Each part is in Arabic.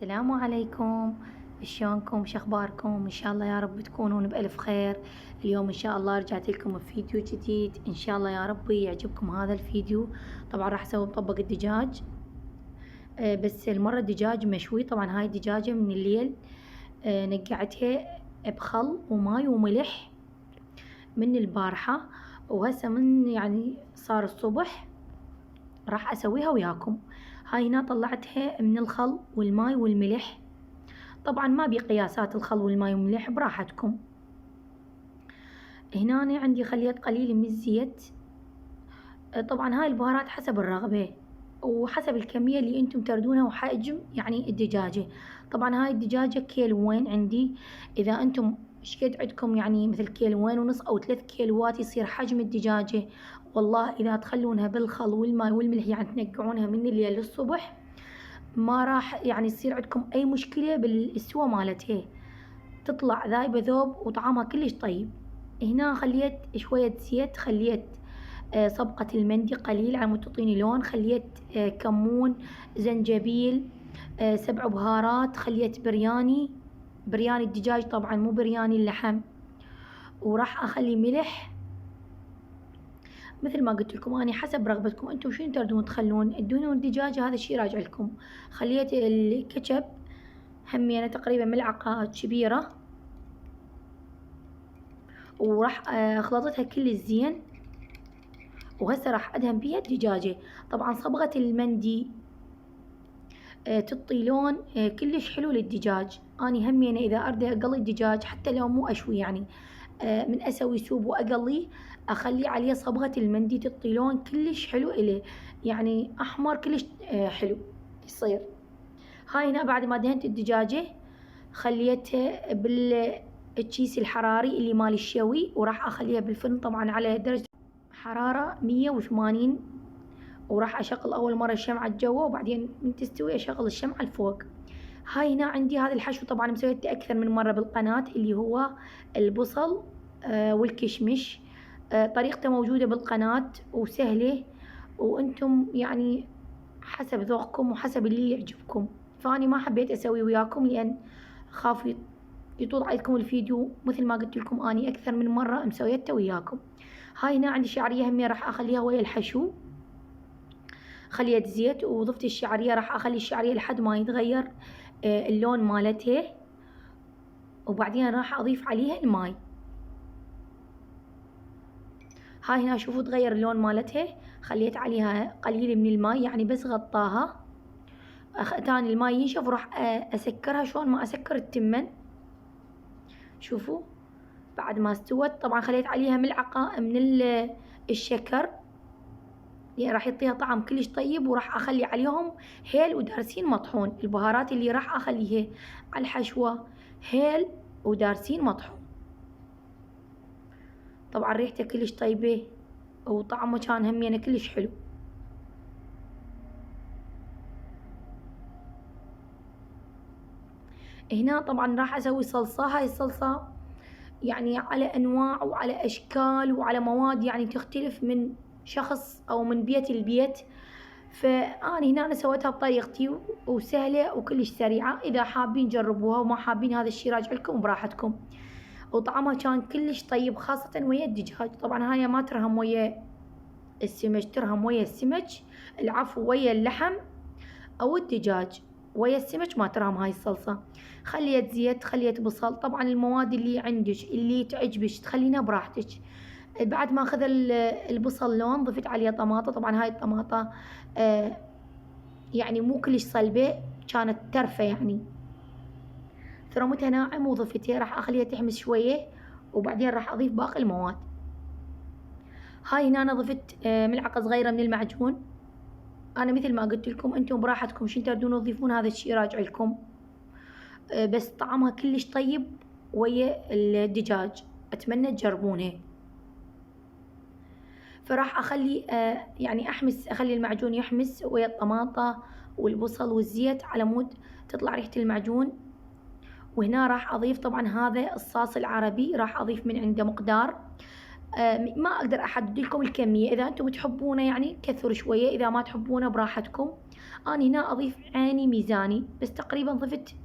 السلام عليكم. شلونكم؟ شخباركم؟ ان شاء الله يا رب تكونون بألف خير. اليوم ان شاء الله رجعت لكم بفيديو جديد، ان شاء الله يا رب يعجبكم هذا الفيديو. طبعا راح اسوي مطبق الدجاج، بس المرة الدجاج مشوي. طبعا هاي الدجاجة من الليل نقعتها بخل وماي وملح من البارحة، وهسه من يعني صار الصبح راح اسويها وياكم. هاي هنا طلعتها من الخل والماي والملح، طبعا ما بقياسات الخل والماي والملح براحتكم. هنا أنا عندي خليت قليل من الزيت. طبعا هاي البهارات حسب الرغبة وحسب الكمية اللي انتم تردونها وحجم يعني الدجاجة. طبعا هاي الدجاجة كيلوين عندي، اذا انتم شقد عندكم يعني مثل كيلوين ونص او 3 كيلوات يصير حجم الدجاجة. والله اذا تخلونها بالخل والماء والملح يعني تنقعونها من الليل للصبح ما راح يعني يصير عندكم اي مشكلة بالسوى مالتها، تطلع ذايبة ذوب وطعمها كلش طيب. هنا خليت شوية زيت، خليت صبقة المندي قليل على مود تعطيني لون، خليت كمون، زنجبيل، 7 بهارات، خليت برياني الدجاج طبعا مو برياني اللحم، وراح اخلي ملح مثل ما قلت لكم اني حسب رغبتكم انتم شنو تردون تخلون تدهنون الدجاجة، هذا الشي راجع لكم. خليت الكاتشب همينة تقريبا ملعقة كبيرة، وراح خلطتها كل زين، وهسه راح ادهن بيها الدجاجة. طبعا صبغة المندي تعطي لون كلش حلو للدجاج. اني همينة اذا اريد اقلي الدجاج حتى لو مو اشوي يعني من اسوي سوب واقليه اخلي عليه صبغة المندي تعطي لون كلش حلو اليه، يعني احمر كلش حلو يصير. هاي هنا بعد ما دهنت الدجاجة خليتها بالكيس الحراري اللي مال الشوي، وراح اخليها بالفرن طبعا على درجة حرارة 180، وراح اشغل اول مرة الشمعة الجوا وبعدين من تستوي اشغل الشمعة الفوق. هاي هنا عندي هذا الحشو طبعا مسويته اكثر من مرة بالقناة، اللي هو البصل والكشمش. طريقته موجودة بالقناة وسهلة، وانتم يعني حسب ذوقكم وحسب اللي يعجبكم. فاني ما حبيت اسوي وياكم لان خاف يطول عليكم الفيديو، مثل ما قلت لكم اني اكثر من مرة مسويته وياكم. هاي هنا عندي شعرية همية راح اخليها ويا الحشو، خليت زيت وضفت الشعرية، راح اخلي الشعرية لحد ما يتغير اللون مالتها، وبعدين راح اضيف عليها الماي. هاي هنا شوفوا تغير اللون مالتها، خليت عليها قليل من الماي يعني بس غطاها. تاني الماي ينشف وراح اسكرها شلون ما اسكر التمن. شوفوا بعد ما استوت طبعا خليت عليها ملعقة من الشكر، يعني راح يعطيها طعم كلش طيب، وراح اخلي عليهم هيل ودارسين مطحون. البهارات اللي راح اخليها على الحشوة هيل ودارسين مطحون. طبعا ريحته كلش طيبة وطعمه كان همينه كلش حلو. هنا طبعا راح اسوي صلصة. هاي الصلصة يعني على انواع وعلى اشكال وعلى مواد يعني تختلف من شخص او من بيت لبيت، فاني هنا انا سويتها بطريقتي وسهلة وكلش سريعة. اذا حابين جربوها وما حابين هذا الشي راجع لكم براحتكم. وطعمها كان كلش طيب خاصة ويا الدجاج. طبعا هاي ما ترهم ويا السمك، ترهم ويا السمك، العفو ويا اللحم او الدجاج. ويا السمك ما ترام هاي الصلصة. خليت زيت، خليت بصل، طبعا المواد اللي عندك اللي تعجبك تخلينها براحتك. بعد ما اخذ البصل لون ضفت عليه طماطة. طبعا هاي الطماطة يعني مو كلش صلبة، كانت ترفة يعني، ثرمتها ناعم وضفتها. راح اخليها تحمس شوية وبعدين راح اضيف باقي المواد. هاي هنا انا ضفت ملعقة صغيرة من المعجون. انا مثل ما قلت لكم انتم براحتكم شنو تردون تضيفون، هذا الشيء راجع لكم، بس طعمها كلش طيب ويا الدجاج، اتمنى تجربونه. فراح اخلي يعني اخلي المعجون يحمس ويا الطماطة والبصل والزيت على مود تطلع ريحة المعجون. وهنا راح اضيف طبعا هذا الصوص العربي، راح اضيف من عنده مقدار ما اقدر احدد لكم الكمية، اذا انتم تحبونه يعني كثر شوية، اذا ما تحبونه براحتكم. أنا هنا أضيف عيني ميزاني، بس تقريبا ضفت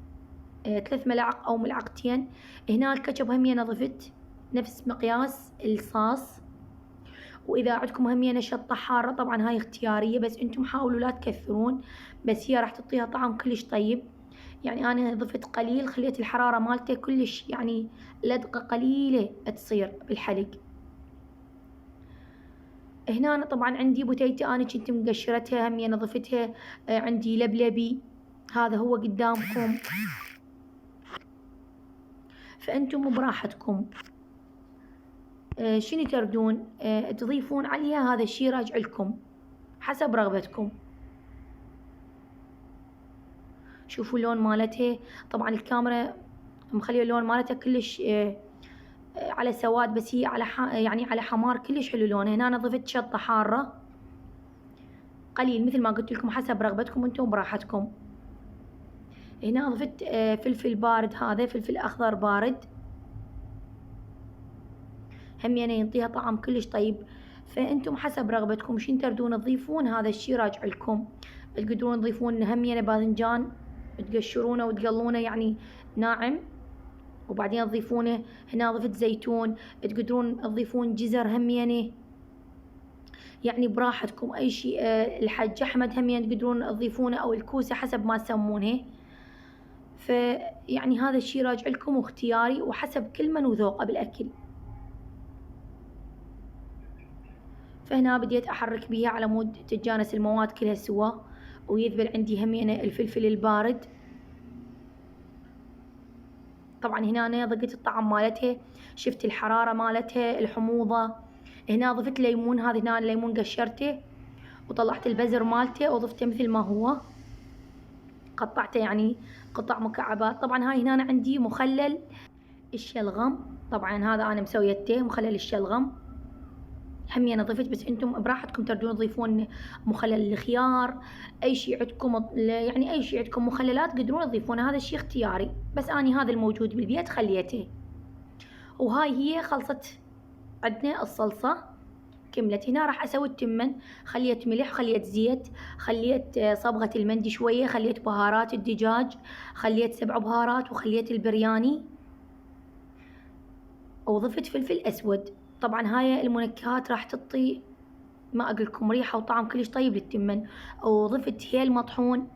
3 ملاعق أو ملعقتين. هنا الكاتشب همين ضفت نفس مقياس الصاص. وإذا عندكم همين شطة حارة طبعا هاي اختيارية، بس انتم حاولوا لا تكثرون، بس هي راح تعطيها طعم كلش طيب. يعني أنا ضفت قليل، خليت الحرارة مالته كلش يعني لدقة قليلة تصير بالحلق. هنا أنا طبعا عندي بوتيتة أنا كنت مقشرتها همين ضفتها. عندي لبلبي، هذا هو قدامكم، فأنتم براحتكم شنو تردون تضيفون عليها، هذا الشي راجع لكم حسب رغبتكم. شوفوا اللون مالتها، طبعا الكاميرا مخليه اللون مالتها كلش على سواد، بس هي على يعني على حمار كلش حلو لونها. هنا أنا ضفت شطة حارة قليل مثل ما قلت لكم حسب رغبتكم انتم براحتكم. هنا ضفت فلفل بارد، هذا فلفل أخضر بارد، هم يعني ينطيها طعم كلش طيب. فانتم حسب رغبتكم شين تردون تضيفون، هذا الشي راجع لكم. تقدرون تضيفون هم يعني باذنجان تقشرونه وتقلونه يعني ناعم، وبعدين تضيفونه. هنا ضفت زيتون، تقدرون تضيفون جزر هم يعني براحتكم. اي شيء الحج احمد هم يعني تقدرون تضيفونه، او الكوسه حسب ما تسمونه. فيعني هذا الشي راجع لكم واختياري وحسب كل من وذوقه بالاكل. فهنا بديت احرك بيها على مود تتجانس المواد كلها سوا، ويذبل عندي همينة الفلفل البارد. طبعا هنا أنا ضقت الطعم مالتها، شفت الحرارة مالتها، الحموضة. هنا ضفت ليمون، هذا هنا الليمون قشرته وطلعت البزر مالته وضفته مثل ما هو، قطعته يعني قطع مكعبات. طبعا هاي هنا أنا عندي مخلل الشلغم، طبعا هذا أنا مسويته مخلل الشلغم همي أنا ضفت، بس انتم براحتكم تردون تضيفون مخلل الخيار، اي شيء عندكم يعني اي شيء عندكم مخللات تقدرون تضيفونه، هذا الشيء اختياري، بس اني هذا الموجود بالبيت خليته. وهاي هي خلصت عندنا الصلصة كملت. هنا راح اسوي التمن، خليت ملح، خليت زيت، خليت صبغة المندي شوية، خليت بهارات الدجاج، خليت 7 بهارات، وخليت البرياني، وضفت فلفل اسود. طبعا هاي المنكهات راح تعطي ما اقولكم ريحة وطعم كلش طيب للتمن. وضفت هيل مطحون،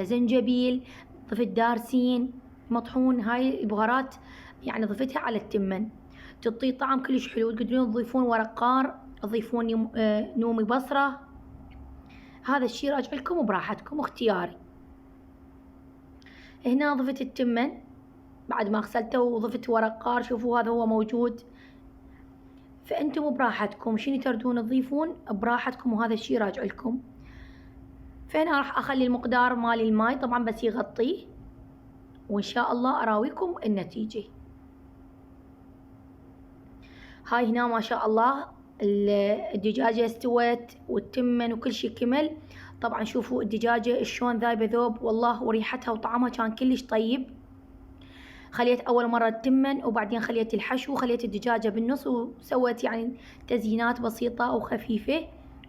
زنجبيل، ضفت دارسين مطحون، هاي البهارات يعني ضفتها على التمن تعطي طعم كلش حلو. تقدرون تضيفون ورق قار، تضيفون نومي بصرة، هذا الشي راجع لكم وبراحتكم واختياري. هنا ضفت التمن بعد ما غسلته وضفت ورق قار، شوفوا هذا هو موجود. فانتم براحتكم شنو تردون تضيفون براحتكم، وهذا الشي راجع لكم. فهنا راح اخلي المقدار مال الماي طبعا بس يغطيه، وان شاء الله اراويكم النتيجة. هاي هنا ما شاء الله الدجاجة استوت والتمن وكل شي كمل. طبعا شوفوا الدجاجة شلون ذايبة ذوب، والله وريحتها وطعمها كان كلش طيب. خليت اول مرة التمن، وبعدين خليت الحشو، وخليت الدجاجة بالنص، وسويت يعني تزيينات بسيطة وخفيفة.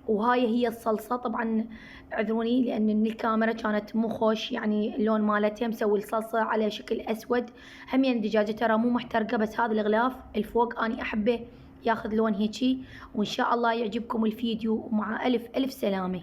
وهاي هي الصلصة. طبعا اعذروني لان من الكاميرا كانت مو خوش، يعني اللون مالتها مسوي الصلصة على شكل اسود. همين الدجاجة ترى مو محترقة، بس هذا الغلاف الفوق اني احبه ياخذ لون هيجي. وان شاء الله يعجبكم الفيديو، ومع الف الف سلامة.